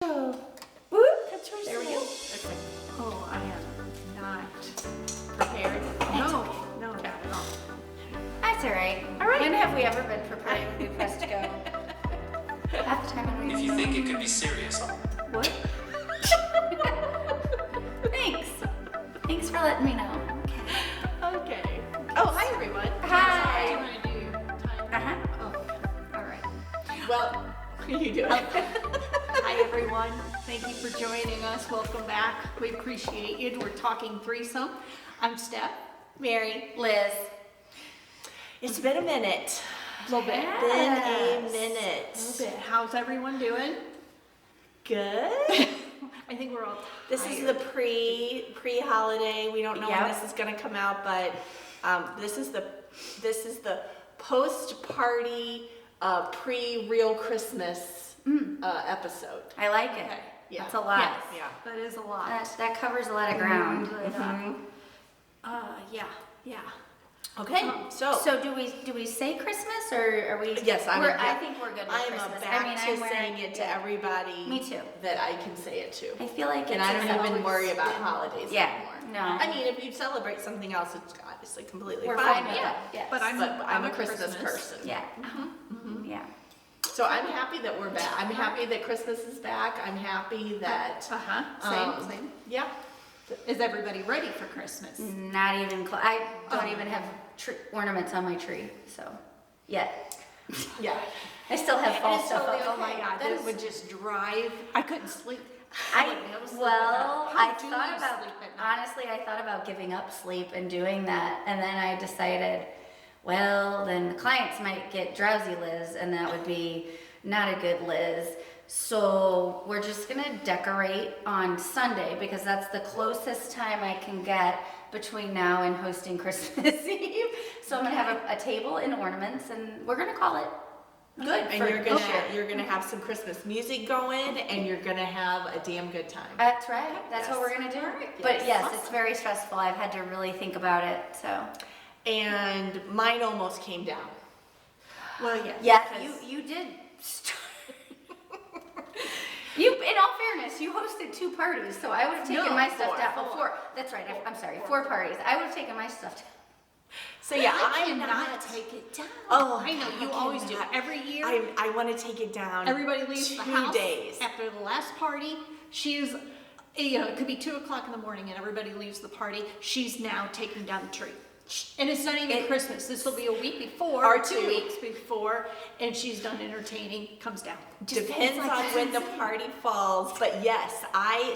Oh, whoop, that's right. There we go. Okay. Oh, I am not prepared. No, not at all. That's all right. All right. When have we ever been prepared when we pressed go? Half the time I don't If even you know. think it could be serious, What? Thanks. Thanks for letting me know. Okay. Okay. Oh, hi everyone. Hi. Do you want to do time? Uh-huh. Oh, all right. Well, You do it. Hi everyone. Thank you for joining us. Welcome back. We appreciate you. We're talking threesome. I'm Steph. Mary, Liz. it's been a minute. A little bit. Yeah. Been a A little minute. bit. How's everyone doing? Good. I think we're all This is tired. the pre-holiday. We don't know when Yep. this is going to come out, but this is the post-party pre-real Christmas episode. I like it. Okay. Yeah. That's a lot. Yes, Yeah. that is a lot. That covers a lot of ground. Yeah. Okay, So do we say Christmas or are we? Yes, I think we're good with I'm Christmas. back to I'm wearing saying it to everybody. Me too. That I can say it to. I feel like And it's I don't acceptable. even worry about holidays Yeah, anymore. no. I mean, if you celebrate something else, it's obviously completely We're fine. fine with but- that. Yes. But I'm a Christmas person. Yeah. Yeah. So I'm happy that we're back. I'm happy that Christmas is back. I'm happy that. Same. Yeah. Is everybody ready for Christmas? Not even close. I don't Oh. even have ornaments on my tree, so yet. Yeah. I still have fall And it's stuff totally up. Oh my okay. God, That that is- would just drive. I couldn't sleep. I wouldn't be able to sleep well, at night. How I do thought you about sleep at night? honestly, I thought about giving up sleep and doing that, and then I decided, well, then the clients might get drowsy Liz, and that would be not a good Liz. So we're just gonna decorate on Sunday because that's the closest time I can get between now and hosting Christmas Eve. So I'm gonna have a table and ornaments, and we're gonna call it good. And you're gonna have some Christmas music going, and you're gonna have a damn good time. That's right. That's Yes. what we're gonna do. Alright. But Yes. yes, Awesome. it's very stressful. I've had to really think about it. So And mine almost came down. Well, yeah. yeah, Because- you did. You, in all fairness, you hosted 2 parties, so I would have taken No, my stuff 4, down. 4. Oh, 4. That's right. I'm sorry. 4 parties. I would have taken my stuff down. So yeah, I I'm cannot not. take it down. Oh, I know you always do. cannot. Every year, I want to take it down. everybody leaves the 2 house days. after the last party. She's, it could be 2:00 in the morning, and everybody leaves the party. She's now taking down the tree. And it's not even Christmas. This will be a week before, Or or 2 2. weeks before, and she's done entertaining. Comes down. Depends on when the party falls, but yes,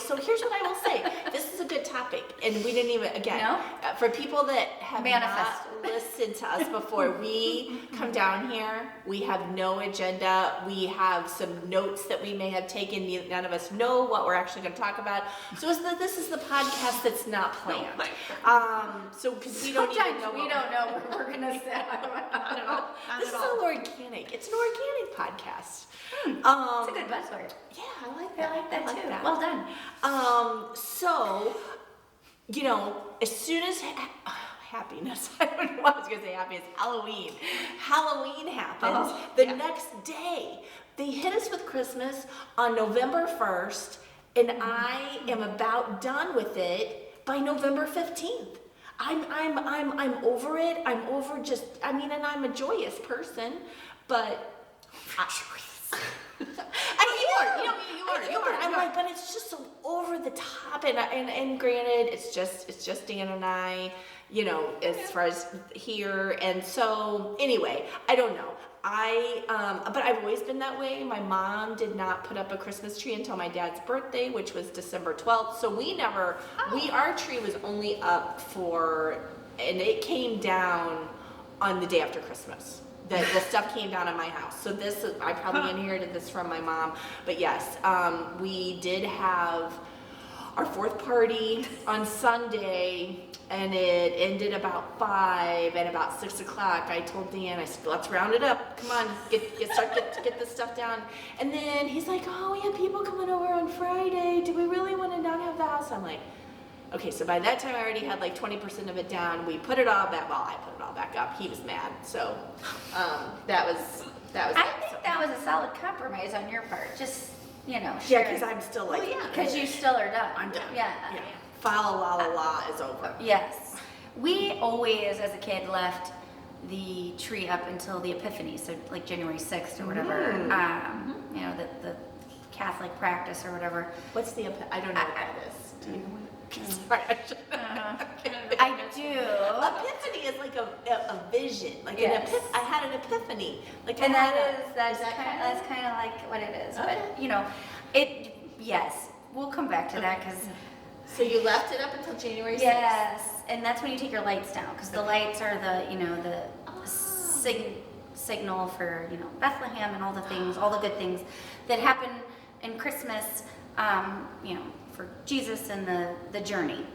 so here's what I will say. This is a good topic, and we didn't even, again, No? for people that have Manifest. not listened to us before, we come down here, we have no agenda, we have some notes that we may have taken, none of us know what we're actually gonna talk about. So this is the podcast that's not planned. So, because we don't even Sometimes know we what don't know where we're gonna sit. Not at all. Not This at is all. all organic. It's an organic podcast. It's a good buzzword. Yeah, I like that. I like that too. Well done. So, as soon as happiness, I don't know what I was gonna say happiness, Halloween happens, yeah. next day, they hit us with Christmas on November 1st, and I am about done with it by November 15th. I'm over it. I'm over and I'm a joyous person, but you are. I'm like, but it's just so over the top, and granted, it's just Dan and I, as far as here, and so anyway, I don't know. But I've always been that way. My mom did not put up a Christmas tree until my dad's birthday, which was December 12th. So our tree was only up and it came down on the day after Christmas. The stuff came down on my house. So I probably inherited this from my mom. But yes, we did have our 4th party on Sunday, and it ended about 5, and about 6 o'clock I told Dan, I said, let's round it up. Come on, get this stuff down. And then he's like, oh, we have people coming over on Friday. Do we really want to not have the house? I'm like, okay, so by that time I already had like 20% of it down. We put it all back, I put it all back up. He was mad. So that was I think that was a solid compromise on your part. Just you know, Yeah, because I'm still like, because you still are done. I'm done. Yeah. Fa la la la la is over. Yes. We always, as a kid, left the tree up until the Epiphany, so like January 6th or whatever. You know, the Catholic practice or whatever. What's the, I don't know what that is. Do you know what? Sorry, I should. I do. Epiphany is like a vision, like Yes. I had an epiphany, like And I had that's is that kind of like what it is. Okay. But, you know, yes, we'll come back to that because. So you left it up until January 6th? Yes, and that's when you take your lights down because the lights are the, you know, the signal for, you know, Bethlehem and all the things, all the good things that happen in Christmas, you know, for Jesus and the journey.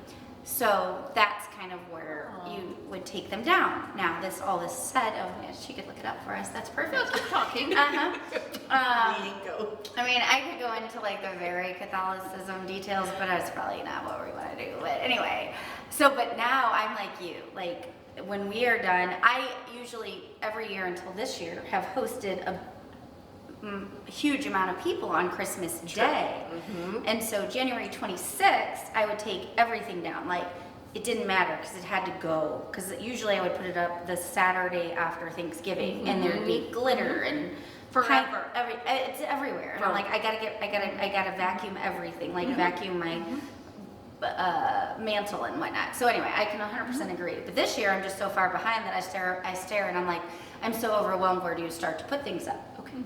So that's kind of where you would take them down. Now, all this said, oh, yeah, she could look it up for us. That's perfect. Keep talking. I mean, I could go into like the very Catholicism details, but that's probably not what we want to do. But anyway, but now I'm like you. Like when we are done, I usually every year until this year have hosted a huge amount of people on Christmas Day. And so January 26th, I would take everything down. Like it didn't matter because it had to go. Because usually I would put it up the Saturday after Thanksgiving, and there'd be glitter and Forever. it's everywhere. And I'm like, I gotta vacuum everything. Like vacuum my mantle and whatnot. So anyway, I can 100% agree. But this year I'm just so far behind that I stare and I'm like, I'm so overwhelmed. Where do you start to put things up? Okay,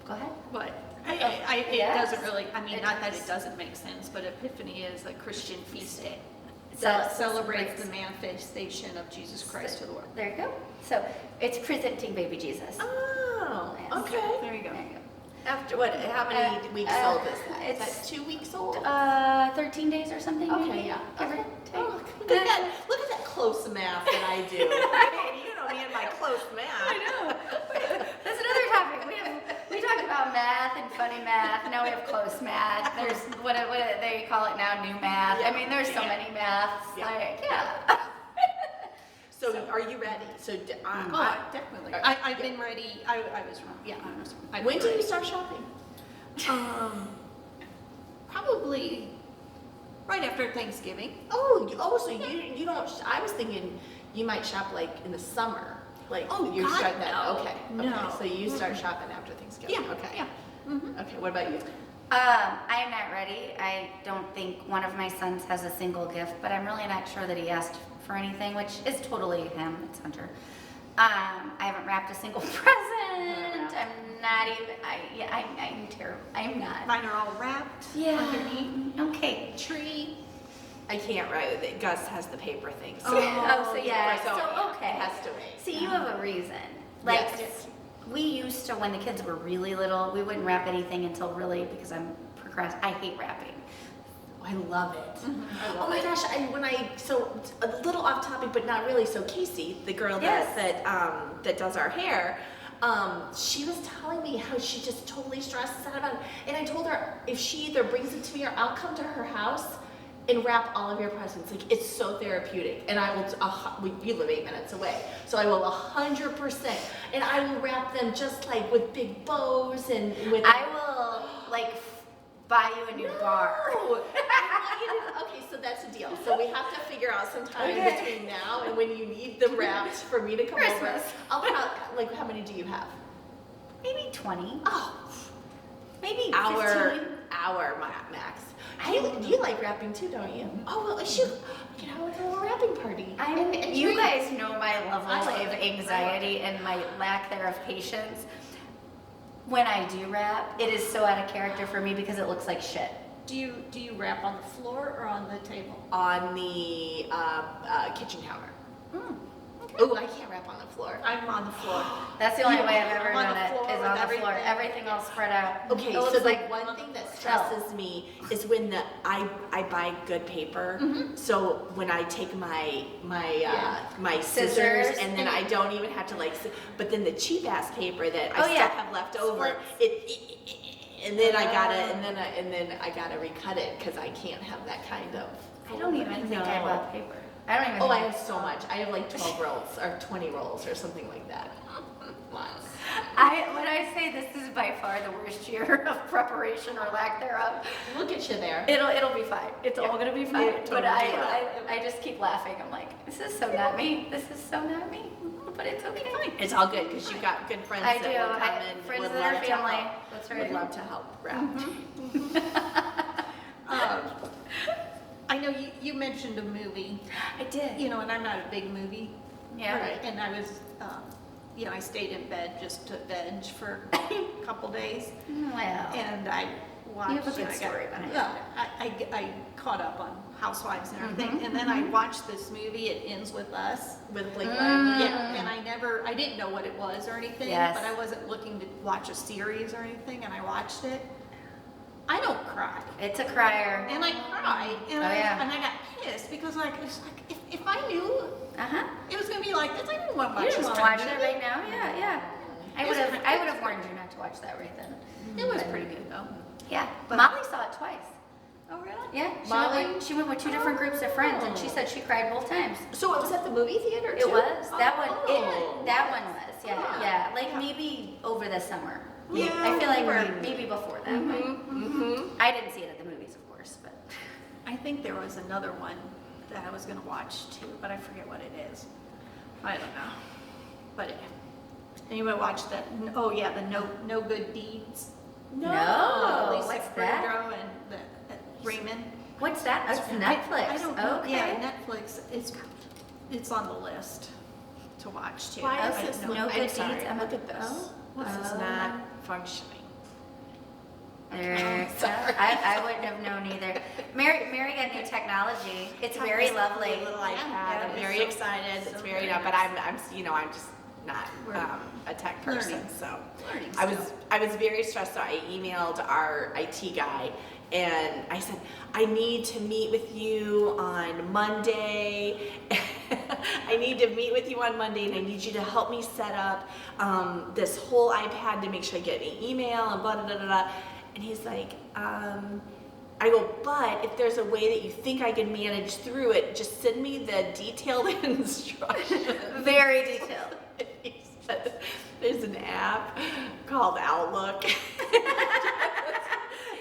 go ahead. But it Yes. doesn't really, I mean, It not that does. it doesn't make sense, but Epiphany is a Christian feast day So that celebrates the manifestation of Jesus Christ to the world. There you go. So it's presenting baby Jesus. Oh, Yes. okay. There you go. There you go. After what? How many weeks old is that? Is it's- that 2 weeks old? 13 days or something. Okay, maybe? yeah. Give or Okay. take. Oh, look at that! Look at that close math that I do. You know me and my close math. I know. That's another topic. We talk about math and funny math. Now we have close math. There's what they call it now, new math. I mean, there's so many maths. Yeah. Like, yeah. So are you ready? So Oh, definitely. I've been ready. I was wrong. Yeah, I was wrong. I've when been do you ready. start shopping? Probably right after Thanksgiving. So you don't. I was thinking you might shop like in the summer. Like Oh, you God, start that. no. Okay. No. Okay. So you start shopping after Thanksgiving. Yeah. Okay. Yeah. Okay. What about you? I am not ready. I don't think one of my sons has a single gift, but I'm really not sure that he asked for anything, which is totally him. It's Hunter. I haven't wrapped a single present. I'm not even. I'm terrible. I'm not. Mine are all wrapped Yeah. underneath Okay. tree. I can't write it. Gus has the paper thing. So Oh, so yeah. So So okay. It has to wait. See, you have a reason. Like, Yes. we used to, when the kids were really little, we wouldn't wrap anything until really, because I'm I hate wrapping. I love it. I love Oh my it. gosh! So it's a little off topic, but not really. So Casey, the girl Yes. that does our hair, she was telling me how she just totally stresses out about it. And I told her if she either brings it to me or I'll come to her house and wrap all of your presents. Like it's so therapeutic. And I will. You live 8 minutes away, so I will 100%. And I will wrap them just like with big bows and with. I will, like, buy you a new bar. Okay, so that's a deal. So we have to figure out some time Okay. between now and when you need them wrapped for me to come over. Christmas. Like how many do you have? Maybe 20. Oh, Maybe 15. hour max. You like wrapping too, don't you? Oh well, shoot. We can have like a little wrapping party. And You treat. guys know my level I love of it. anxiety and my lack there of patience. When I do wrap, it is so out of character for me because it looks like shit. Do you wrap on the floor or on the table? On the kitchen counter. Mm. Oh, I can't wrap on the floor. I'm on the floor. That's the only way I've ever On done the it, floor is with on the floor. everything. Everything all spread out. Okay, It so looks the like one thing that stresses me is when I buy good paper. So when I take my my scissors Scissors. and then I don't even have to but then the cheap ass paper that I Oh, still yeah. have left over, Splits. and then I gotta recut it because I can't have that kind of. I don't even think I No. bought paper. I don't even Oh, I think have so much. I have like 12 rolls or 20 rolls or something like that. Lots. When I say this is by far the worst year of preparation or lack thereof, We'll get you there. it'll be fine. It's all gonna be fine. It But totally will. I just keep laughing. I'm like, this is so not me. This is so not me. But it's okay. It's all good because you've got good friends I that do. will come and Friends would that are love to family. help. That's Would right. love to help wrap. I know you mentioned a movie, I did. you know, and I'm not a big movie. Yeah. Right. And I was, you know, I stayed in bed just to veg for a couple days. Well. And I watched. You have a good I got- story behind yeah, I caught up on Housewives and everything, Mm-hmm, and then I watched this movie. It Ends with Us. With Blake Yeah, and I didn't know what it was or anything, Yes. but I wasn't looking to watch a series or anything, and I watched it. I don't cry, It's a crier. and I cried, and Oh, I yeah. and I got pissed because it's like if I knew Uh-huh. it was gonna be like this, I didn't want to watch You this. just kind watch of it movie. right now? Yeah, yeah. I It would was have warned you not to watch that right then. It was pretty good though. Yeah. But- Molly saw it twice. Oh really? Yeah. Molly? She went with two different groups of friends and she said she cried both times. So it was at the movie theater It too? was. That one Oh. that one was. Yeah. Yeah. Yeah. Like maybe over the summer. Yeah, I feel like right. maybe before that. Mm-hmm. I didn't see it at the movies, of course, but I think there was another one that I was gonna watch too, but I forget what it is. I don't know. But anybody watch that? Oh yeah, the No Good Deeds. No. Lisa What's that? Kudrow and Raymond. What's that? That's Netflix. I don't know. Okay. Yeah, Netflix. It's on the list to watch too. Why I is didn't this know. No I'm Good sorry, Deeds? look at this. Oh. This is not functioning. There, Sorry. I wouldn't have known either. Mary got new technology. It's very This lovely. Little Yeah, iPad. I'm it's very so- excited. so It's very, very but I'm just not We're a tech person. learning. So Learning I was stuff. very stressed. So I emailed our IT guy and I said, I need to meet with you on Monday. I need to meet with you on Monday and I need you to help me set up this whole iPad to make sure I get an email and blah, blah, blah, blah, blah. And he's like, I go, but if there's a way that you think I can manage through it, just send me the detailed instructions. Very detailed. He said, there's an app called Outlook.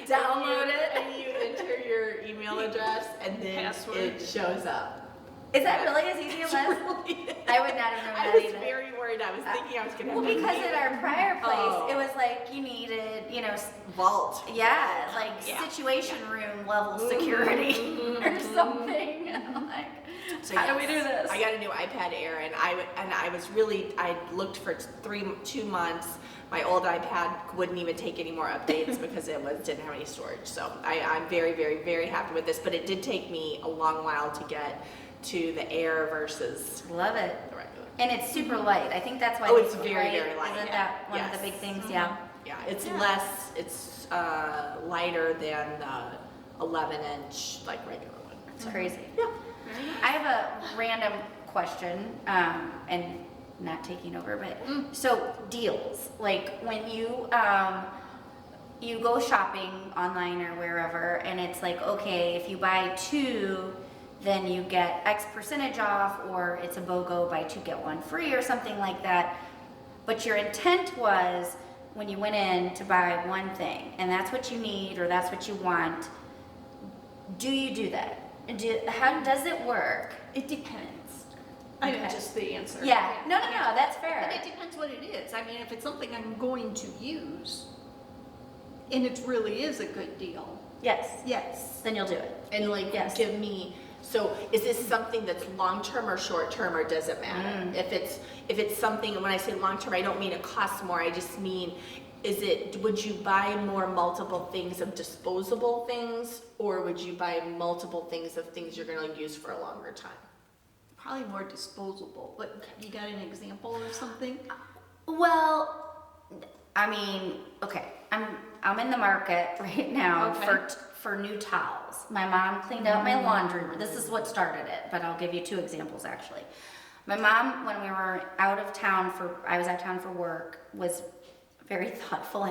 Download it. And you enter your email address and then Password. it shows up. Is that really as easy as that? I would not have known I that was either. very worried. I was thinking I was gonna have Well, to because leave at our prior place, Oh. it was like you needed, Vault. yeah, like Yeah. situation room level security or something. And I'm like, So how do we yes, do this? I got a new iPad Air, and I was really, I looked for 2 months. My old iPad wouldn't even take any more updates because didn't have any storage. So I'm very, very, very happy with this. But it did take me a long while to get to the Air versus Love it. the regular. And it's super light. I think that's why. Oh, they it's put very, very light, Isn't yeah. that one of the Yes. big things? Yeah. Yeah, it's Yeah. less. It's lighter than the 11-inch like regular one. It's crazy. Yeah. I have a random question, and not taking over, but so deals. Like when you go shopping online or wherever, and it's like, okay, if you buy 2, then you get X percentage off, or it's a BOGO, buy 2 get 1 free, or something like that. But your intent was when you went in to buy one thing, and that's what you need or that's what you want. Do you do that? How does it work? It depends. I know Okay. just the answer. Yeah. No, that's But fair. it depends what it is. I mean, if it's something I'm going to use, and it really is a good deal, Yes. yes. Then you'll do it. And like, Yes. give me. So, is this something that's long term or short term, or does it matter? If it's something, and when I say long term, I don't mean it costs more. I just mean, would you buy more multiple things of disposable things, or would you buy multiple things of things you're going to use for a longer time? Probably more disposable, but you got an example or something? Well, I mean, okay, I'm in the market right now Okay. for new towels. My mom cleaned out my laundry room. This is what started it, but I'll give you 2 examples actually. My mom, when we were I was out of town for work, was very thoughtful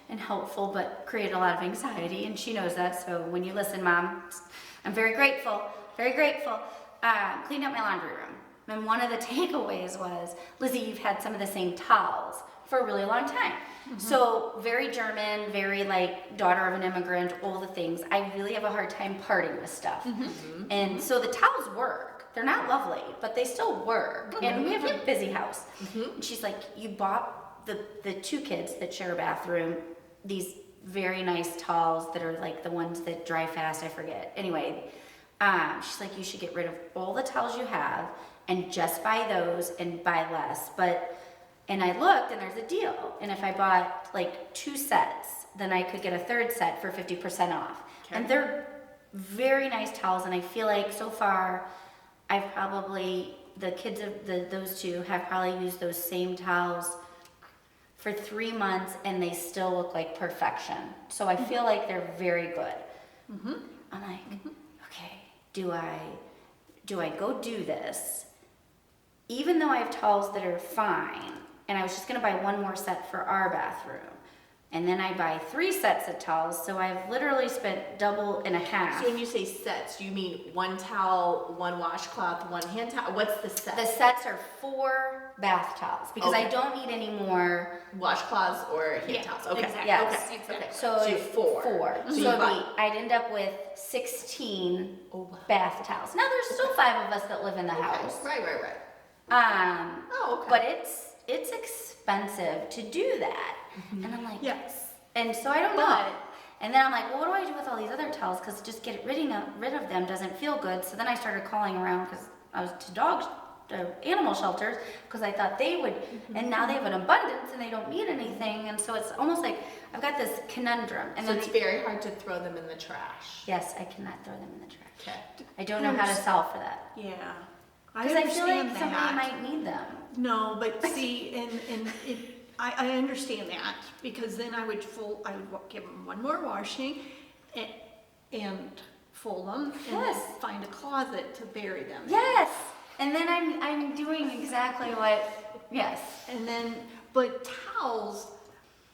and helpful, but created a lot of anxiety, and she knows that. So when you listen, Mom, I'm very grateful, very grateful. Cleaned up my laundry room. And one of the takeaways was, Lizzie, you've had some of the same towels for a really long time. So very German, very like daughter of an immigrant, all the things. I really have a hard time parting with stuff. And so the towels work. They're not lovely, but they still work. And we have a busy house. And she's like, you bought the two kids that share a bathroom, these very nice towels that are like the ones that dry fast, I forget. Anyway, she's like, you should get rid of all the towels you have and just buy those and buy less. And I looked and there's a deal. And if I bought like 2 sets, then I could get a third set for 50% off. Okay. And they're very nice towels. And I feel like so far, I've probably, the kids of those two have probably used those same towels for 3 months and they still look like perfection. So I feel like they're very good. I'm like, okay, do I go do this? Even though I have towels that are fine, and I was just gonna buy 1 more set for our bathroom. And then I buy 3 sets of towels, so I've literally spent double and a half. So when you say sets, you mean 1 towel, 1 washcloth, 1 hand towel? What's the set? The sets are 4 bath towels, because I Okay. don't need any more. Washcloths or hand towels? Okay. exactly. Yes. Okay. So So you have 4. 4. So So you buy. I'd end up with 16 Oh, wow. bath towels. Now there's still 5 of us that live in the house. Right. Oh, okay. But it's expensive to do that. And I'm like, Yes. and so I don't know. And then I'm like, well, what do I do with all these other towels? Because just rid of them doesn't feel good. So then I started calling around because I was to animal shelters because I thought they would, and now they have an abundance and they don't need anything. And so it's almost like I've got this conundrum. And So then it's very hard to throw them in the trash. yes, I cannot throw them in the trash. Okay. I don't know how to solve for that. Yeah. Because I feel like understand somebody that. might need them. No, but see, I understand that, because then I would give them 1 more washing and fold them and then Yes. find a closet to bury them in. Yes. And then I'm doing exactly what, yes. And then, but towels,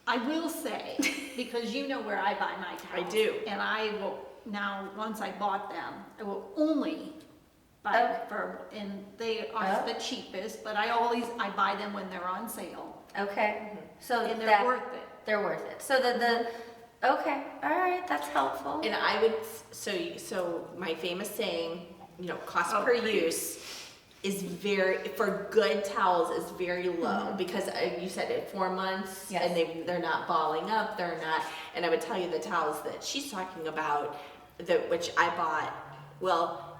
I will say, because you know where I buy my towels. I do. And I will, now, once I bought them, I will only buy Oh. them and they are Oh. the cheapest, but I buy them when they're on sale. Okay. So And they're that, worth it. they're worth it. So okay, all right, that's helpful. And I would, so my famous saying, cost Oh, per per use is for good towels is very low because you said it 4 months Yes. and they're not balling up, they're not, and I would tell you the towels that she's talking about, which I bought,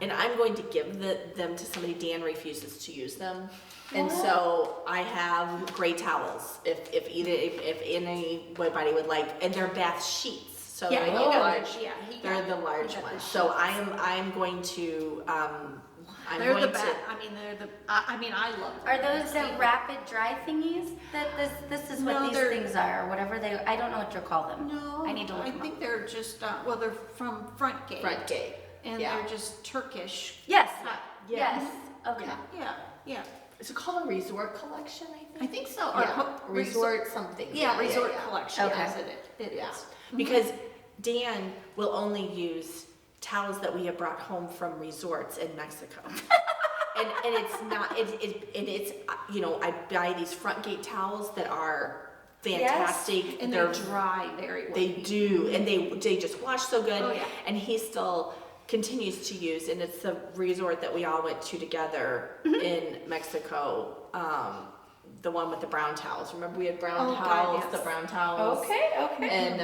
and I'm going to give them to somebody. Dan refuses to use them. And so I have gray towels if anybody would like, and they're bath sheets. So Yeah, like, he got it. Yeah, he they're got the it. large He got the ones. So sheets. I'm going to They're the best, I love them. Are those the rapid dry thingies that this is what No, these they're- things are, or whatever I don't know what you call them. No, I need to look I them think up. they're just, they're from Front Gate. front gate. And Yeah. they're just Turkish. Yes. cut. Yes. Okay. Yeah. Is it called a resort collection? I think so. Or Yeah. Resort something. Yeah, resort collection, Okay. yes, it Yeah. is. Because Dan will only use towels that we have brought home from resorts in Mexico. and it's not, it's I buy these front gate towels that are fantastic. And They're they dry very well. They do, and they just wash so good. Oh, yeah. And he still continues to use, and it's the resort that we all went to together in Mexico. The one with the brown towels. Remember we had brown Oh, God, towels, yes. the brown towels. Okay.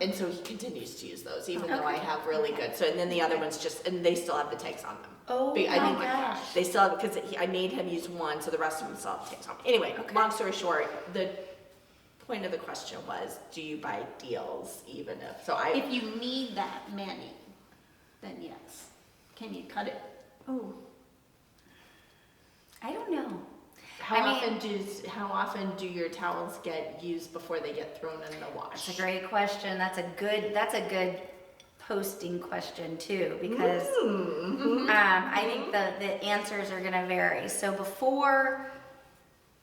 And so he continues to use those, even though I have really good. So and then the other ones and they still have the tags on them. Oh I my think gosh. they still have because I made him use one, so the rest of them still have tags on. Anyway, long story short, the point of the question was, do you buy deals even if? So If you need that many, then yes. Can you cut it? Oh, I don't know. How often do your towels get used before they get thrown in the wash? That's a great question. That's a good posting question too, because I think the answers are gonna vary. So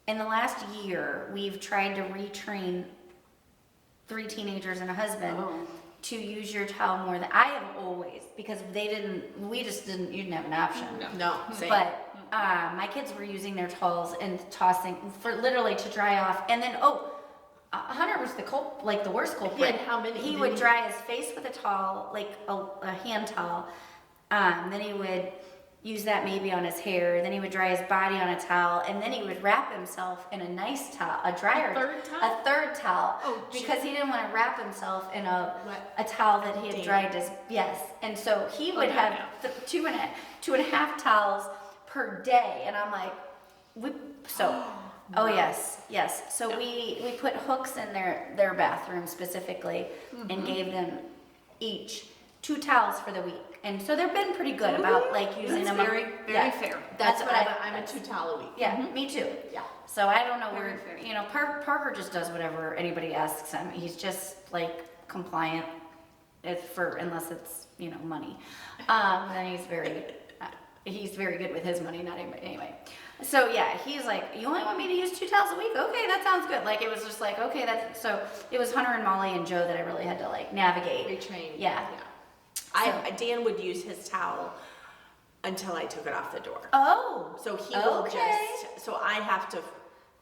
in the last year, we've tried to retrain 3 teenagers and a husband to use your towel more than I have always, because we just didn't, you didn't have an option. No, same. But my kids were using their towels and tossing for literally to dry off, and then Hunter was the worst culprit. How many? He would dry his face with a towel, like a hand towel. Then he would use that maybe on his hair. Then he would dry his body on a towel, and then he would wrap himself in a nice towel, a third towel, because he didn't want to wrap himself in a towel that he had dried his. Yes, and so he would have two and a half towels per day, and I'm like, yes. So we put hooks in their bathroom specifically, and gave them each 2 towels for the week. And so they've been pretty good about like using them. Very fair. That's what I'm a 2 towel a week. Yeah, me too. Yeah. So I don't know Very where, fair. Parker just does whatever anybody asks him. He's just like compliant unless it's, money. Then he's very good with his money, not anyway. So yeah, he's like, you only want me to use 2 towels a week? Okay, that sounds good. Like it was just like, okay, so it was Hunter and Molly and Joe that I really had to like navigate. Retrain. Yeah. Dan would use his towel until I took it off the door. Oh. So he will so I have to.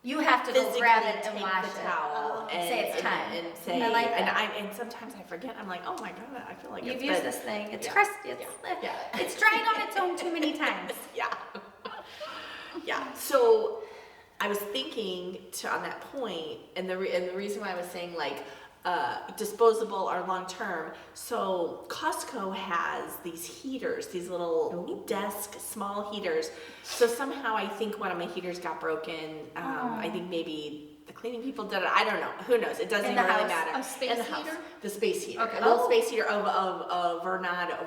You have to go grab it and take wash the it. towel and say it's time. And say, I like that. And sometimes I forget. I'm like, oh my god, I feel like You've it's used been- this thing. It's Yeah. crusty. It's dried on its own too many times. Yeah. Yeah. So I was thinking on that point, and the reason why I was saying like disposable or long term. So Costco has these heaters, these little desk small heaters. So somehow I think one of my heaters got broken. I think maybe the cleaning people did it. I don't know. Who knows? It doesn't In even the really house? matter. A space In the heater? house. The space heater. Okay. A little space heater of Vornado.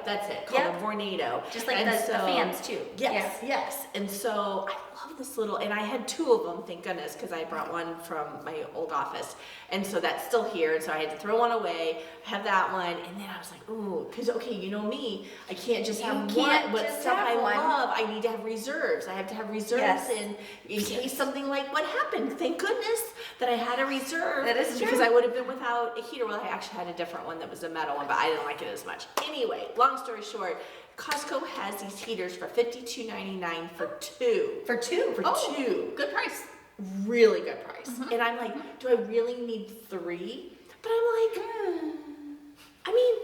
That's it. Called a Vornado. Just like And the fans too. Yes. And so I love this little, and I had 2 of them, thank goodness, because I brought one from my old office. And so that's still here. And so I had to throw one away, have that one. And then I was like, ooh, because, okay, you know me, I can't just have one. But just stuff have I one. love, I need to have reserves. I have to have reserves in case something like what happened. Thank goodness that I had a reserve. That is true. Because I would have been without a heater. Well, I actually had a different one that was a metal one, but I didn't like it as much. Anyway, long story short, Costco has these heaters for $52.99 for 2. For 2? For 2. Good price. Really good price. And I'm like, do I really need 3? But I'm like, I mean,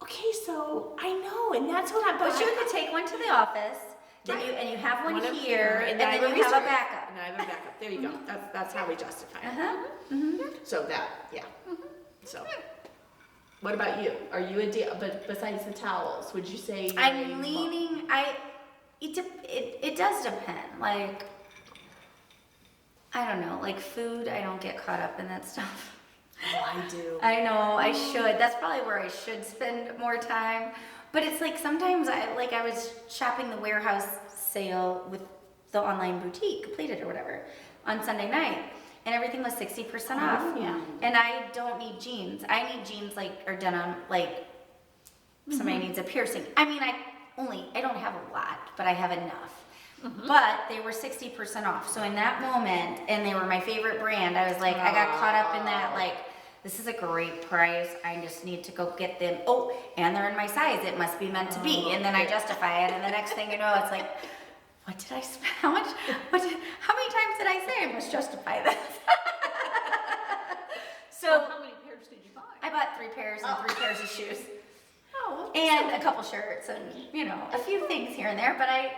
okay, so I know, and that's what I'm. But you could take one to the office, then you have one up here, and then I you have a reserve. backup. And I have a backup. There you go. That's how we justify it. So So, what about you? Are you but besides the towels, would you say? I'm leaning. It does depend. Like, I don't know. Like food, I don't get caught up in that stuff. Oh, I do. I know I should. That's probably where I should spend more time. But it's like sometimes I was shopping the warehouse sale with the online boutique, Completed or whatever, on Sunday night, and everything was 60% off. Yeah. And I don't need jeans. I need jeans or denim like somebody needs a piercing. I mean, I don't have a lot, but I have enough. But they were 60% off. So in that moment, and they were my favorite brand, I was like, I got caught up in that, like, this is a great price. I just need to go get them. Oh, and they're in my size. It must be meant to be. And then I justify it. And the next thing you know, it's like, what did I spend? How many times did I say I must justify this? So How many pairs did you buy? I bought 3 pairs and 3 pairs of shoes. Oh, And a couple shirts and, a few things here and there. But I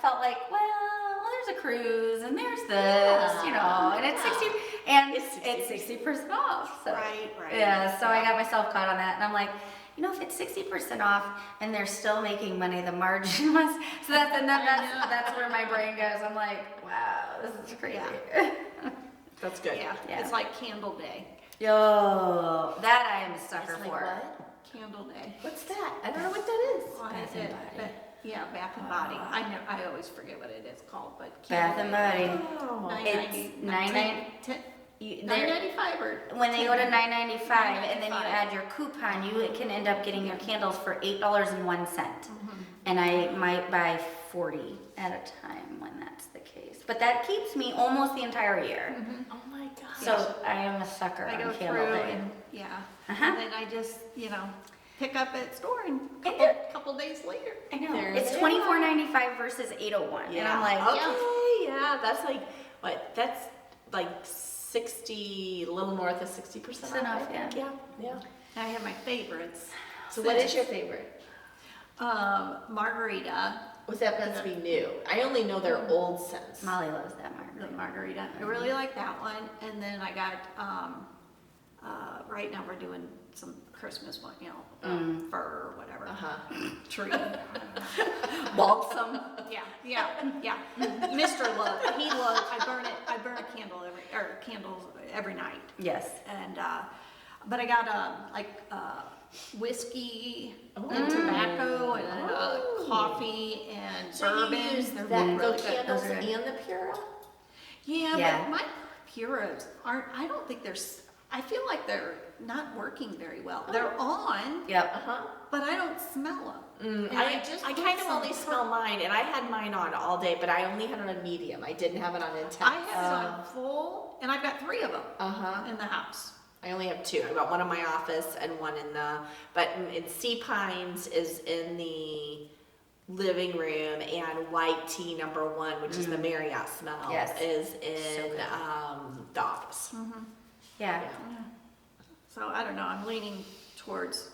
felt like, well, there's a cruise and there's this, and it's 60, and it's 60% off. So, Right. yeah, so I got myself caught on that. And I'm like, if it's 60% off and they're still making money, the margin was, so that's where my brain goes. I'm like, wow, this is crazy. That's good. Yeah. It's like Candle Day. Yo, that I am a sucker It's like for. what? Candle Day. What's that? I don't know what that is. Well, Bath and Body. Yeah, Bath and Body. I always forget what it is called, but Bath and Body. Oh. It's $9.95 or when they go to $9.95 and then you $9.95. add your coupon, you can end up getting your candles for $8.01. And I might buy 40 at a time when that's the case. But that keeps me almost the entire year. Oh my gosh. So I am a sucker I go on through Candle Day. and, yeah. Uh-huh. And then I just, pick up at store and couple days later. I know. There's It's it. $24.95 versus $801. And I'm like, okay, yeah, that's like, what, that's like 60, a little north of 60% Percent off, off, I think. Yeah, yeah. And I have my favorites. So what is your favorite? Margarita. Was that supposed to be new? I only know their old scents. Molly loves that The margarita. margarita. I really like that one. And then I got, right now we're doing some Christmas one, fir or whatever. Uh-huh. Tree. Balsam. Yeah. Mr. Love, he loves, I burn a candle candles every night. Yes. And, but I got, whiskey and tobacco and coffee and So bourbon. you use They're that, really the good. candles Those are and the Pura? Yeah, Yeah. but my Puras aren't, I don't think I feel like they're not working very well. They're on, Yep. Uh-huh. but I don't smell them. And I put kind of some only smell mine, and I had mine on all day, but I only had it on medium. I didn't have it on intense. I have it on full, and I've got 3 of them Uh-huh. in the house. I only have 2. I got one in my office and one but in Sea Pines is in the living room, and White Tea number 1, which is the Marriott smell, Yes. is So in good. the office. Yeah. So I don't know, I'm leaning towards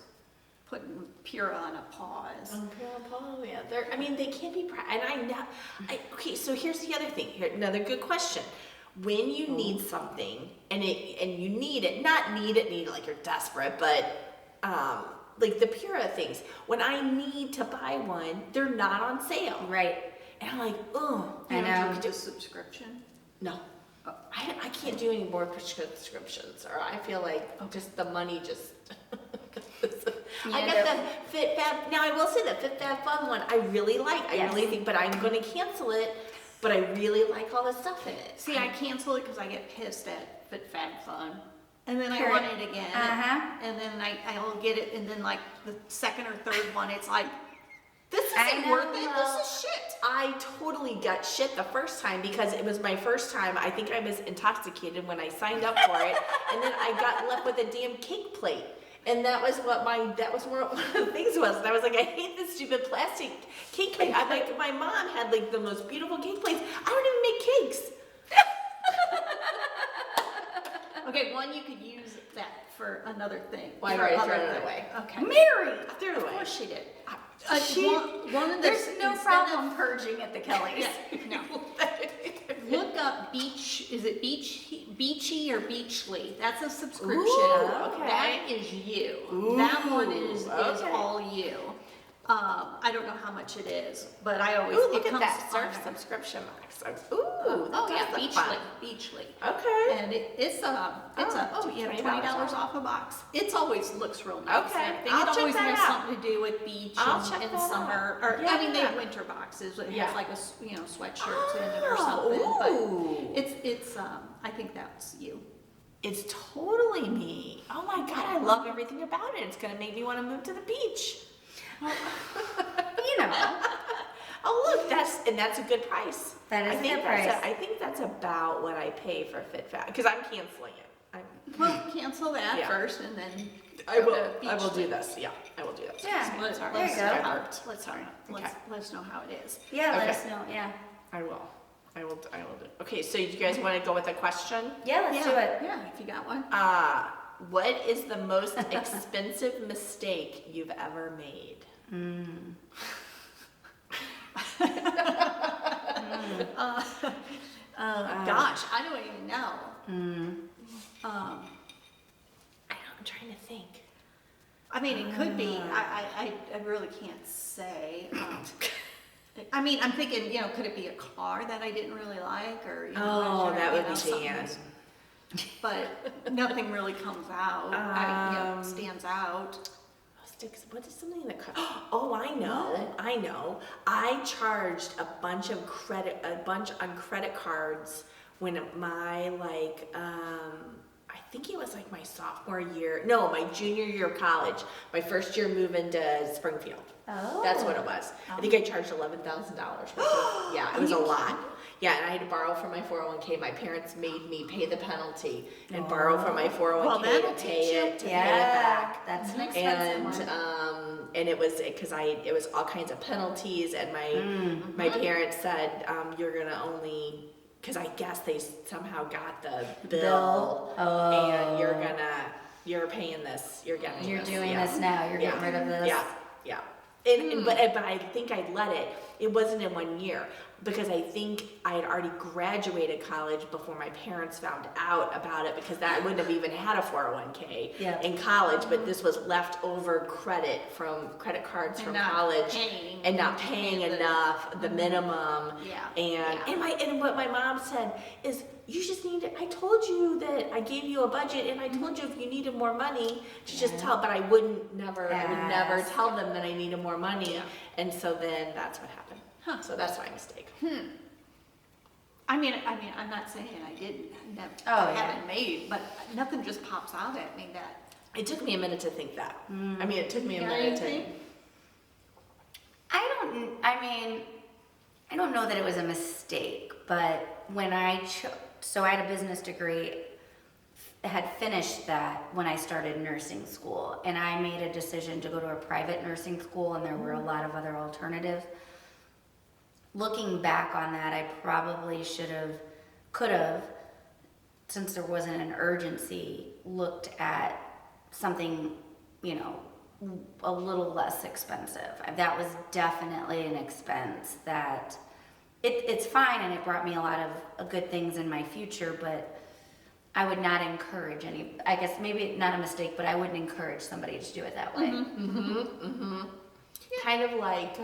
putting Pura on a pause. Yeah, they can't be, and I know, okay, so here's the other thing, another good question. When you need something, and you need it, not need it like you're desperate, but, like the Pura things, when I need to buy one, they're not on sale. Right. And I'm like, oh, I know. Do a subscription. no. I can't do any more prescriptions, or I feel like just the money just. I You got end the Fit Fab. Now I will say the Fit Fab Fun one I really like. I Yes. really think, but I'm going to cancel it. But I really like all the stuff in it. See, I cancel it because I get pissed at Fit Fab Fun. And then I Sure. want it again. Uh-huh. And then I'll get it, and then like the second or third one, it's like, this I isn't know, worth it, well- this is shit. I totally got shit the first time because it was my first time. I think I was intoxicated when I signed up for it, and then I got left with a damn cake plate. And that was what one of the things was. And I was like, I hate this stupid plastic cake plate. I'm like, my mom had like the most beautiful cake plates. I don't even make cakes. Okay, one, you could use that for another thing. Well, I've for already other thrown it thing. away. Okay. Mary! I threw it Of away. course she did. She- One of the, There's no instead problem purging at the Kellys. of- no. Look up is it Beachy or Beachly? That's a subscription. Ooh, okay. That is you. Ooh, That one is okay. all you. I don't know how much it is, but I always, Ooh, look it at comes that. Surf on- subscription box. Ooh, Oh yeah, that's Beachly, fun. Beachly. Okay. And it's $20 $20 off a box. It's always looks real nice. Okay, I think I'll it check always that has out. something to do with beach I'll check and that summer, out. or they Yeah. have winter boxes. It Yeah. has like a sweatshirt in it or something. Ooh. But it's I think that's you. It's totally me. Oh my God, I love everything about it. It's gonna make me want to move to the beach. You know. Oh look, that's a good price. That is I a think good that's price. I think that's about what I pay for FitFat because I'm canceling it. Well, cancel that Yeah. first and then I go to will Beachly. do this. Yeah, I will do that. Yeah. So let's There you let's go. know how Okay. let us know how it is. Yeah, let Okay. us know. Yeah. I will. I will do. Okay, so you guys want to go with a question? Yeah, let's do it. Yeah, if you got one. What is the most expensive mistake you've ever made? Gosh, I don't even know. I'm trying to think. I mean, it could be. I really can't say. I mean, I'm thinking, could it be a car that I didn't really like, or Oh, that would be something Dan. that's- But nothing really comes out. Stands out. What is something that? Oh, I know. What? I know. I charged a bunch on credit cards when my I think it was like my sophomore year. No, my junior year of college. My first year moving to Springfield. Oh. That's what it was. I think I charged $11,000. Yeah, it was a lot. Yeah, and I had to borrow from my 401k. My parents made me pay the penalty and borrow from my 401k Well, that'll to teach pay you. it to pay it Yeah, back. that's an expensive And one. and it was because it was all kinds of penalties, and my parents said you're gonna only, because I guess they somehow got the bill, and you're paying this, you're getting You're this, doing yeah. this now. You're getting rid of this. Yeah, yeah. But I think I let it. It wasn't in 1 year, because I think I had already graduated college before my parents found out about it, because I wouldn't have even had a 401k in college, but this was leftover credit cards And from not college paying. and not paying enough, the minimum. Yeah. And what my mom said is, you just need to, I told you that I gave you a budget, and I told you if you needed more money to just tell, but I would never tell them that I needed more money. Yeah. And so then that's what happened. So that's my mistake. I mean, I'm not saying I didn't, haven't made, but nothing just pops out at me that. It took me a minute to think that. I mean, it took me a Yeah, minute to. anything? I don't know that it was a mistake, but when I so I had a business degree, had finished that when I started nursing school, and I made a decision to go to a private nursing school, and there were a lot of other alternatives. Looking back on that, I probably could have, since there wasn't an urgency, looked at something, a little less expensive. That was definitely an expense that it's fine, and it brought me a lot of good things in my future, but I would not encourage I guess maybe not a mistake, but I wouldn't encourage somebody to do it that way. Kind of like,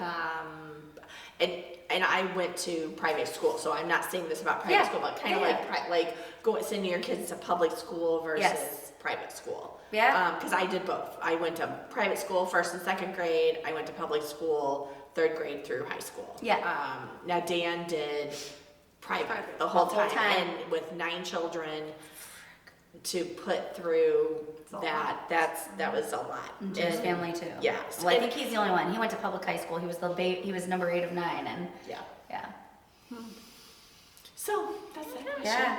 and I went to private school, so I'm not saying this about private school, but kind of like sending your kids to public school versus private school. Yeah. Because I did both. I went to private school 1st and 2nd grade. I went to public school 3rd grade through high school. Yeah. Now Dan did private the whole time, and with 9 children to put through that was a lot. Jim's family too. Yeah. Well, I think he's the only one. He went to public high school. He was he was number 8 of 9, and yeah. So that's it. Yeah.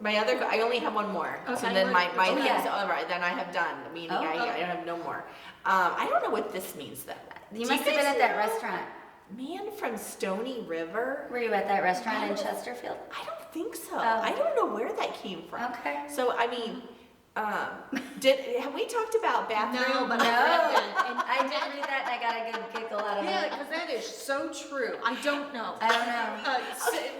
My other, I only have one more. So Okay. then my Oh, thing's yeah. over. Then I have done. Meaning Oh, I have no more. I don't know what this means though. You Do must have been guys at that know? restaurant. Man from Stony River. Were you at that restaurant in Chesterfield? I don't think so. Oh. I don't know where that came from. Okay. So I mean, have we talked about bathroom? No, but No, I read that. and I did read that, and I got a good giggle out of Yeah, it. because that is so true. I don't know. I don't know.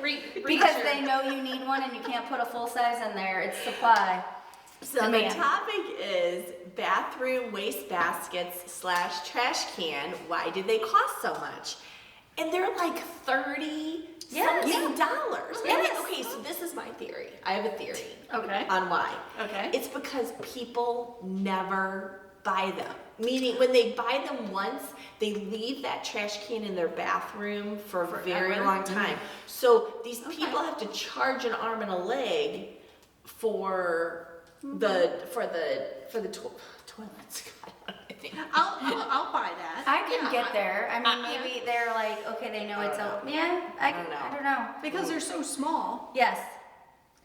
Because research. they know you need one, and you can't put a full size in there. It's supply. So the Demand. topic is bathroom waste baskets / trash can. Why do they cost so much? And they're like $30 Yes. something dollars. Yes. And okay, so this is my theory. I have a theory Okay. on why. Okay. It's because people never buy them. Meaning when they buy them once, they leave that trash can in their bathroom for a very Forever. long time. So these Okay. people have to charge an arm and a leg for the toilets. I think. I'll buy that. I can Yeah, get there. I mean, yeah. maybe they're like, okay, they know I it's don't know. I don't know. I don't know. Because they're so small. Yes.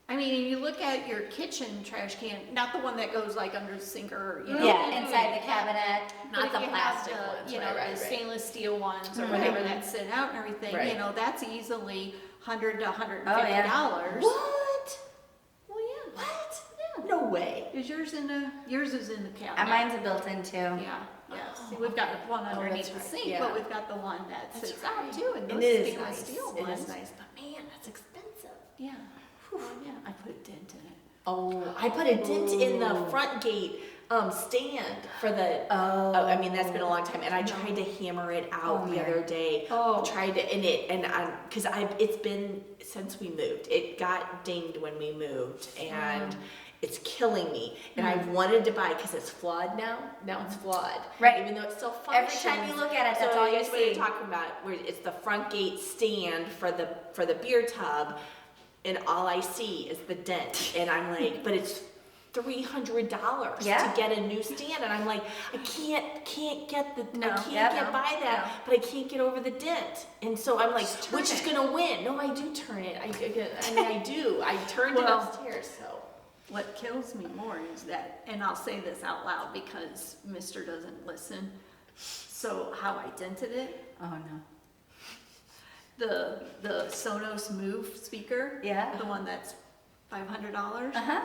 I mean, you look at your kitchen trash can, not the one that goes like under the sink or, Yeah, inside the cabinet. But Not if the you plastic have ones, the, right, the stainless steel ones or Mhm. whatever that sit out and everything, Right. that's easily $100 to $150. Oh, yeah. What? Well, yeah. What? Yeah. No way. Is yours in yours is in the cabinet? Mine's a built-in too. Yeah, yes. We've got one underneath the that's right, sink, yeah. but we've got the one that That's sits right. out too, and And those it is stainless nice. steel It ones. is nice, but man, that's expensive. Yeah. Well, yeah, I put a dent in it. Oh, I put a dent in the front gate stand for the. Oh. I mean, that's been a long time, and I tried to hammer it out Oh, the Mary. other day. Oh. Tried to, because it's been since we moved. It got dinged when we moved, and it's killing me. And I wanted to buy because it's flawed now. Now it's flawed, Right. Even though it still Every functions. time you look at it, that's so all you that's what you're see. talking about. Where it's the front gate stand for the beer tub. And all I see is the dent, and I'm like, but it's $300 Yeah. to get a new stand, and I'm like, I can't get the, No. I can't Yeah, get no. by that, No. but I can't get over the dent, and so I'm like, Just turn which is it. gonna win? No, I do turn it. I mean, I do. I turned it Well, upstairs, so. What kills me more is that, and I'll say this out loud because Mr. doesn't listen. So how I dented it, Oh no. the Sonos Move speaker, Yeah. the one that's $500, Uh-huh.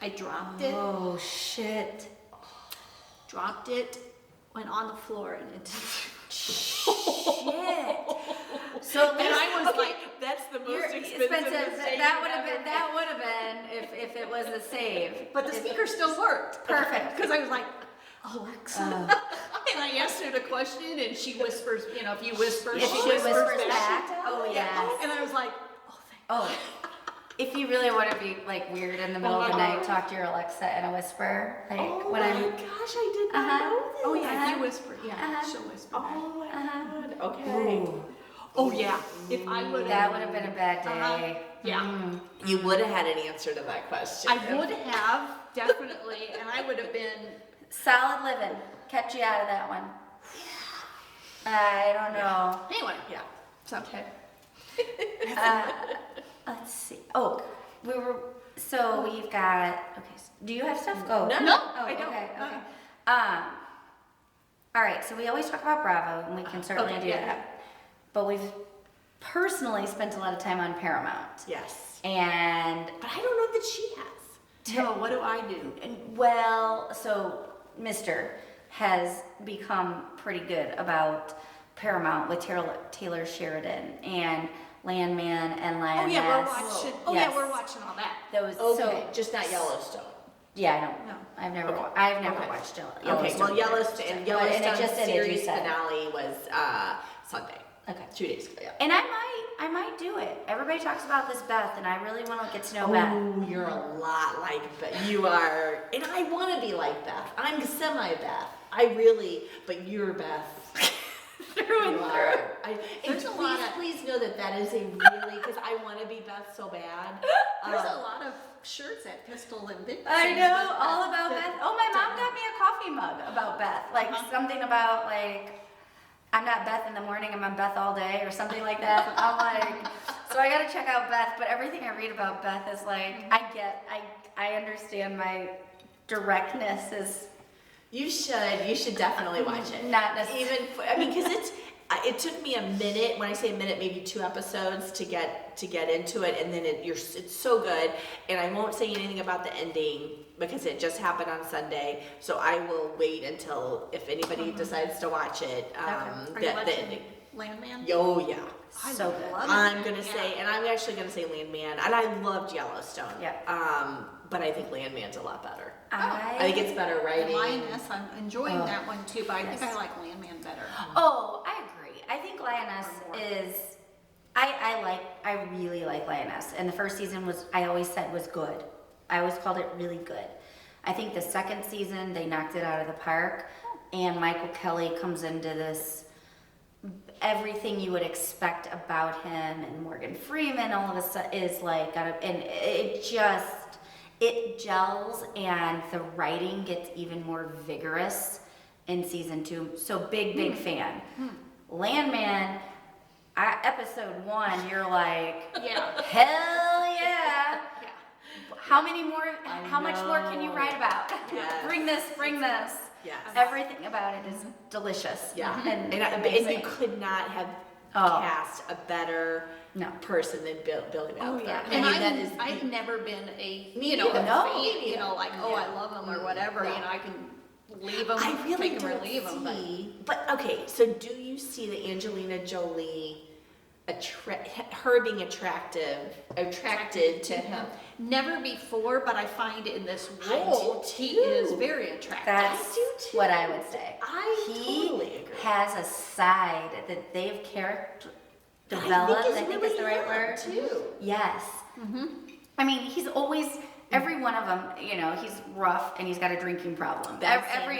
I dropped it, Oh shit. went on the floor and it Shit. So and I was like, That's the most you're expensive mistake That you've would have ever been if it was a save. but the speaker still worked. Perfect. Because I was like, Alexa. And I asked her the question and she whispers, you know, if you whisper, If she whispers back. Oh Yeah. yeah. And I was like, oh, thank Oh. If you really want to be like weird in the middle of the night, talk to your Alexa in a whisper. Like Oh when my I'm gosh, I did not Uh-huh. know this. Oh yeah, Uh-huh. if you whisper, yeah, Uh-huh. she'll whisper. Oh my Uh-huh. god. Okay. Ooh, Oh yeah, if I would that have, would have been a bad day. Uh-huh. Yeah. Mm. You would have had an answer to that question. I would have definitely, and I would have been. Solid living. Kept you out of that one. I don't know. Anyway, Yeah. so okay. Let's see. Oh, we've got, okay. Do you have stuff? Go. No, No, Oh, I don't. okay, okay. All right, so we always talk about Bravo, and we can certainly Okay, do yeah. that. But we've personally spent a lot of time on Paramount. Yes. And, But I don't know that she has. No, what do I do? well, so Mr. has become pretty good about Paramount with Taylor Sheridan and Landman and Lioness. Oh yeah, we're watching. Oh Yes. yeah, we're watching all that. Those, Okay, so, just not Yellowstone. yeah, I don't, No. I've never, Okay. I've never Okay. watched Okay, Yellowstone. well, Yellowstone, And it Yellowstone just ended, you series said. finale was Sunday. Okay. 2 days ago, yeah. And I might do it. Everybody talks about this Beth, and I really want to get to know Beth. Oh, you're a lot like Beth. You are, and I want to be like Beth. I'm semi-Beth. But you're Beth. Through and You through. are. And There's a lot of- please know that is a really, because I want to be Beth so bad. There's a lot of shirts at Pistol and Big. I Things know, with all about Beth. Oh, my mom got me a coffee mug about Beth. Like something about like, I'm not Beth in the morning, I'm Beth all day or something like that. I'm like, so I gotta check out Beth, but everything I read about Beth is like, I understand my directness is You should definitely watch it. not necessarily. Because it took me a minute, when I say a minute, maybe 2 episodes to get into it, and then it's so good. And I won't say anything about the ending because it just happened on Sunday. So I will wait until if anybody decides to watch it. Are you The watching ending. Landman? Oh yeah. I So good. love it. I'm gonna Yeah. say, and I'm actually gonna say Landman, and I loved Yellowstone. Yeah. But I think Landman's a lot better. I I think it's better And writing. Lioness, I'm enjoying Oh, that one too, but I think yes. I like Landman better. Oh, I agree. I think Lioness Or more. is. I really like Lioness, and the first season I always said was good. I always called it really good. I think the second season they knocked it out of the park, and Michael Kelly comes into this everything you would expect about him, and Morgan Freeman all of a sudden is like, and it gels, and the writing gets even more vigorous in season 2. So big fan. Landman, episode 1, you're like, Yeah. hell yeah. Yeah. How much more can you know. write about? Yes. Bring this. Yes. Everything about it is delicious. Yeah. And And amazing. you could not have Oh. cast a better No. person than Billy Oh Balfour. yeah, I and mean, that is I've never been a Me you know neither. a No, fan, me you neither. know, like oh I Yeah. love them or whatever. Yeah. You know, I can leave them, I really take them don't or leave them. But see. But okay, so do you see the Angelina Jolie, her being attracted to him? never before, but I find in this I role do he too. is very attractive. That's I do too. what I would say. I He totally agree. has a side that they've developed. I think is the right word. too. Yes. I mean, he's always every one of them. You know, he's rough and he's got a drinking problem. That's Every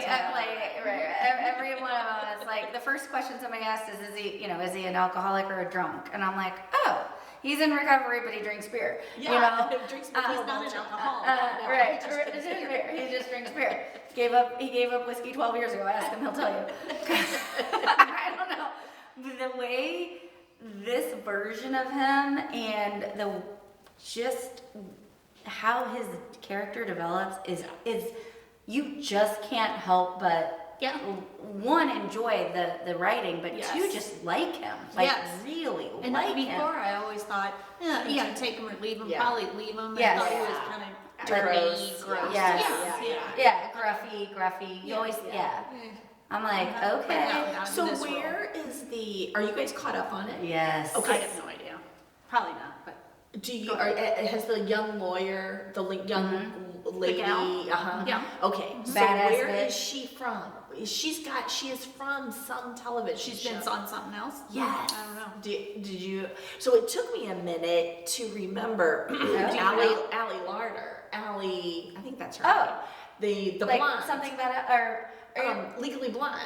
one of them. It's like the first question somebody asks is he an alcoholic or a drunk? And I'm like, oh, He's in recovery, but he drinks beer. Yeah, You know, drinks He's not an alcoholic. No, right? he just drinks beer. He just drinks beer. He gave up whiskey 12 years ago. Ask him, he'll tell you. I don't know. The way this version of him and just how his character develops is you just can't help but one, enjoy the writing, but two, just like him, like really And like before, him. I always thought, take him or leave him. Yeah. Probably leave him. Yes. I thought he was kind of dirty, gross. Yeah, gruffy. You always, I'm like, okay. So where is are you guys caught up on it? Yes. Okay. I have no idea. Probably not, but. Has the young lawyer, young lady, gal? Yeah. Okay, so Badass where bitch. is she from? She is from some television She's show. been on something else? Yes. I don't know. Did you? So it took me a minute to remember Allie Larder. Allie, I think that's her name. The like blonde. something about or Legally Blonde.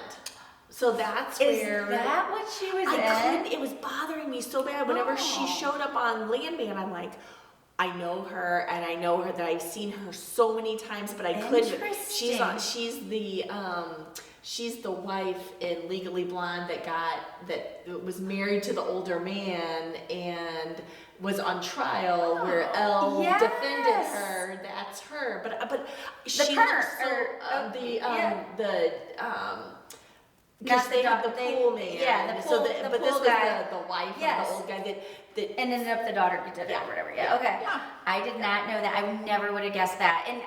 So that's is where. that what she was I in? couldn't. It was bothering me so bad. Whenever she showed up on Landman, I'm like, I know her, and I know her that I've seen her so many times, but I couldn't. She's the wife in Legally Blonde that was married to the older man and was on trial where Elle defended her. That's her. But she looks because they have the pool man. Yeah, the pool, but the this pool was guy. the wife Yes. of the old guy that And ended up the daughter did it or whatever. Yeah. Okay. Yeah. I did not know that. I never would have guessed that. And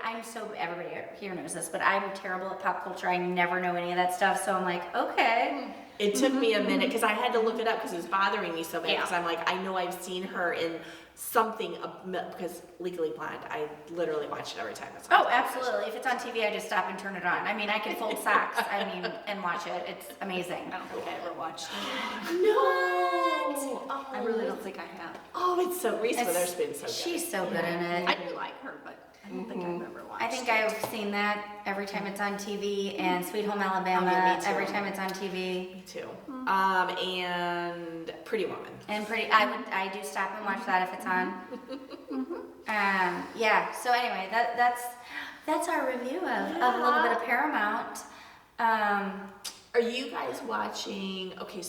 everybody here knows this, but I'm terrible at pop culture. I never know any of that stuff. So I'm like, okay. It took me a minute because I had to look it up because it was bothering me so bad. Yeah. Because I'm like, I know I've seen her in something because Legally Blonde, I literally watch it every time it's on. Oh, absolutely. If it's on TV, I just stop and turn it on. I mean, I can fold socks. And watch it. It's amazing. I don't think I ever watched it. No, I really don't think I have. Oh, it's so Reese It's- Witherspoon's so good. She's so good in it. I do like her, but I don't think I've ever watched I think it. I've seen that every time it's on TV, and Sweet Home Alabama Oh, yeah, me too. every time it's on TV. Me too. And Pretty Woman. And I do stop and watch that if it's on. Yeah. So anyway, that's our review of a little bit of Paramount. Are you guys watching? Okay,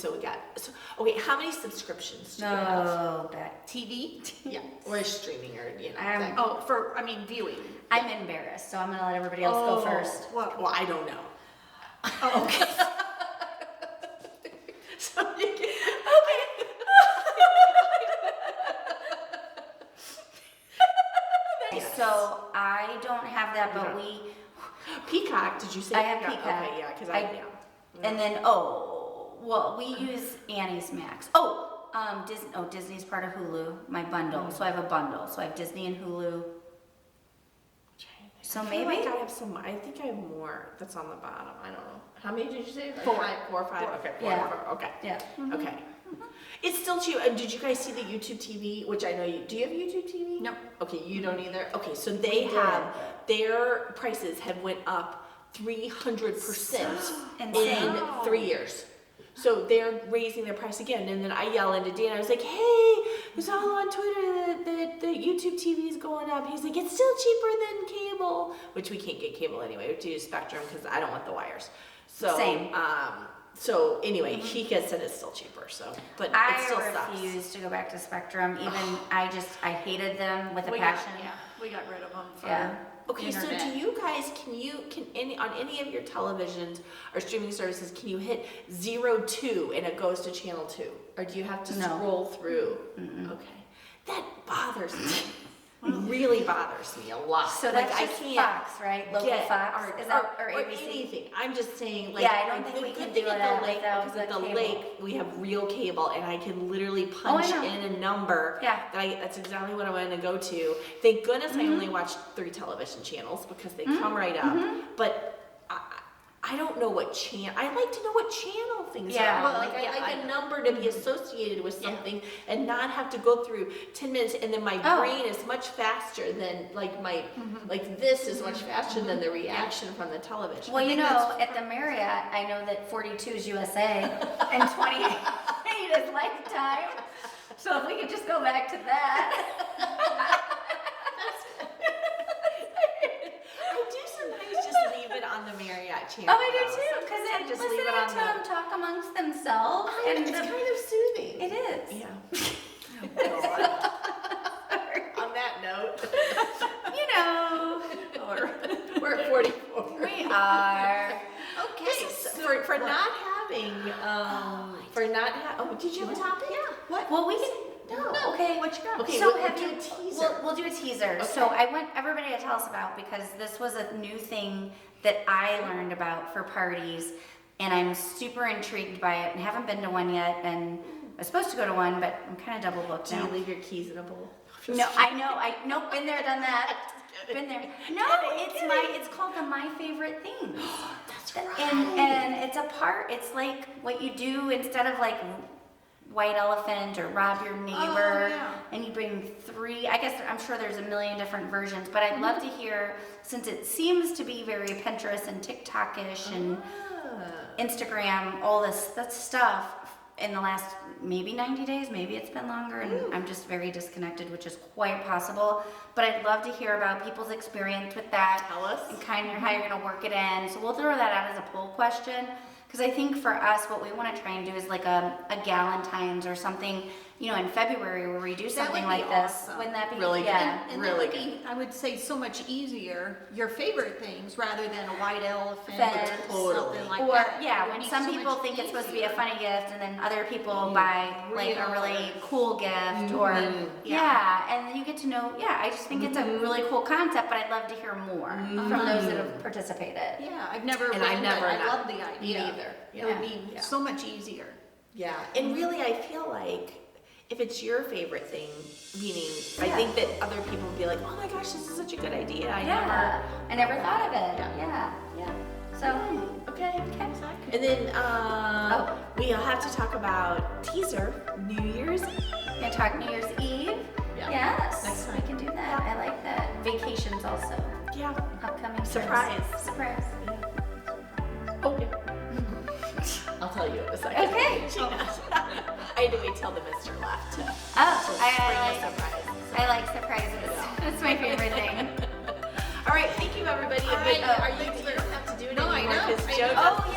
how many subscriptions do you have? No, but TV? Yeah, or streaming or that- Oh, viewing. I'm embarrassed, so I'm gonna let everybody else go first. Well, I don't know. Oh, okay. So you can, So I don't have that, but Peacock, did you say? I have Peacock. Okay, yeah, because and then we use Annie's Max. Disney's part of Hulu, my bundle. So I have a bundle. So I have Disney and Hulu. So I feel maybe like I have some. I think I have more. That's on the bottom. I don't know. How many did you say? Like 4. 4 or 5. Okay, 4. Yeah. 4. Okay. yeah. Okay. It's still cheap. Did you guys see the YouTube TV? Which I know you. Do you have YouTube TV? No. Okay, you don't either. Okay, so they have their prices have went up 300% in Insane. 3 years. So they're raising their price again, and then I yell into Dan. I was like, "Hey, it's all on Twitter that the YouTube TV is going up." He's like, "It's still cheaper than cable," which we can't get cable anyway. We have to use Spectrum because I don't want the wires. So Same. So anyway, he gets said it's still cheaper. So, but it I still sucks. refuse to go back to Spectrum. Even I hated them with a passion. We got rid of them for Okay, so internet. do you guys, on any of your televisions or streaming services, can you hit 02 and it goes to channel 2? Or do you have to No. scroll through? Okay. That bothers me. It really bothers me a lot. So like, that's just Fox, right? Local get Fox? Is that or ABC? anything. I'm just saying, like, Yeah, I don't like, think the we good can thing do at it the lake, without because at the the cable. lake we have real cable, and I can literally I punch know. in a number. Yeah. That's exactly what I want to go to. Thank goodness I only watch 3 television channels because they come right up. But I don't know what channel. I like to know what channel things Yeah. are on. Well, Like yeah, I like I a know. number to be associated with something and not have to go through 10 minutes, and then my brain is much faster than like this is much faster than the reaction from the television. Well, you know, at the Marriott, I know that 42 is USA and 28 is Lifetime. So if we could just go back to that. I do sometimes just leave it on the Marriott channel. Oh, I do too, though. because Sometimes it just listen leave it on to them talk amongst themselves, and It's kind of soothing. it is. Yeah. On that note, You know, we're at 44. we are. Okay, so for not having, oh, did you have a topic? Yeah. What? Well, we can. No. Okay. What you got? Okay, So we'll have do you? a teaser. We'll do a teaser. Okay. So I want everybody to tell us about, because this was a new thing that I learned about for parties, and I'm super intrigued by it. And haven't been to one yet, and I was supposed to go to one, but I'm kind of double booked Do now. you leave your keys in a bowl? No, I know. Nope. Been there, done that. Been there. No, it's called the My Favorite Things. That's right. And it's a part. It's like what you do instead of like white elephant or rob your neighbor, yeah. and you bring 3. I guess I'm sure there's a million different versions, but I'd love to hear, since it seems to be very Pinterest and TikTok-ish and Instagram, all that stuff in the last maybe 90 days, maybe it's been longer, and I'm just very disconnected, which is quite possible. But I'd love to hear about people's experience with that. Tell us. And kind of how you're going to work it in. So we'll throw that out as a poll question. Because I think for us, what we want to try and do is like a Galentine's or something, you know, in February where we do something would be like this. awesome. Wouldn't that be? Really good. Yeah. And Really that would be, I would say, so much easier, your favorite things, rather than a white elephant Fence. or Totally. something like Or that. yeah, It would when be some so people much think it's supposed to be a easier. funny gift, and then other people buy like a really cool gift, or Yeah. and then you get to know. Yeah, I just think it's a really cool concept, but I'd love to hear more from those that have participated. Yeah, I've never And been, I've never but I not- love the idea. Me neither. It would be Yeah. so much easier. Yeah, and really, I feel like if it's your favorite thing, meaning I think that other people would be like, "Oh my gosh, this is such a good idea." I I never thought of it. Yeah. Yeah. So Okay. And then we'll have to talk about teaser New Year's. gonna talk New Year's Eve. Yeah. Yes, Next time. we can do that. I like that. Vacations also Yeah. upcoming. soon. Surprise. Surprise. Oh. I'll tell you in a second. Okay. I had to wait till the Mister left to Oh, bring a surprise. I like surprises. That's my favorite thing. All right, thank you everybody. All right, Are you don't have to do it No, I anymore know, because I Joe know. does Oh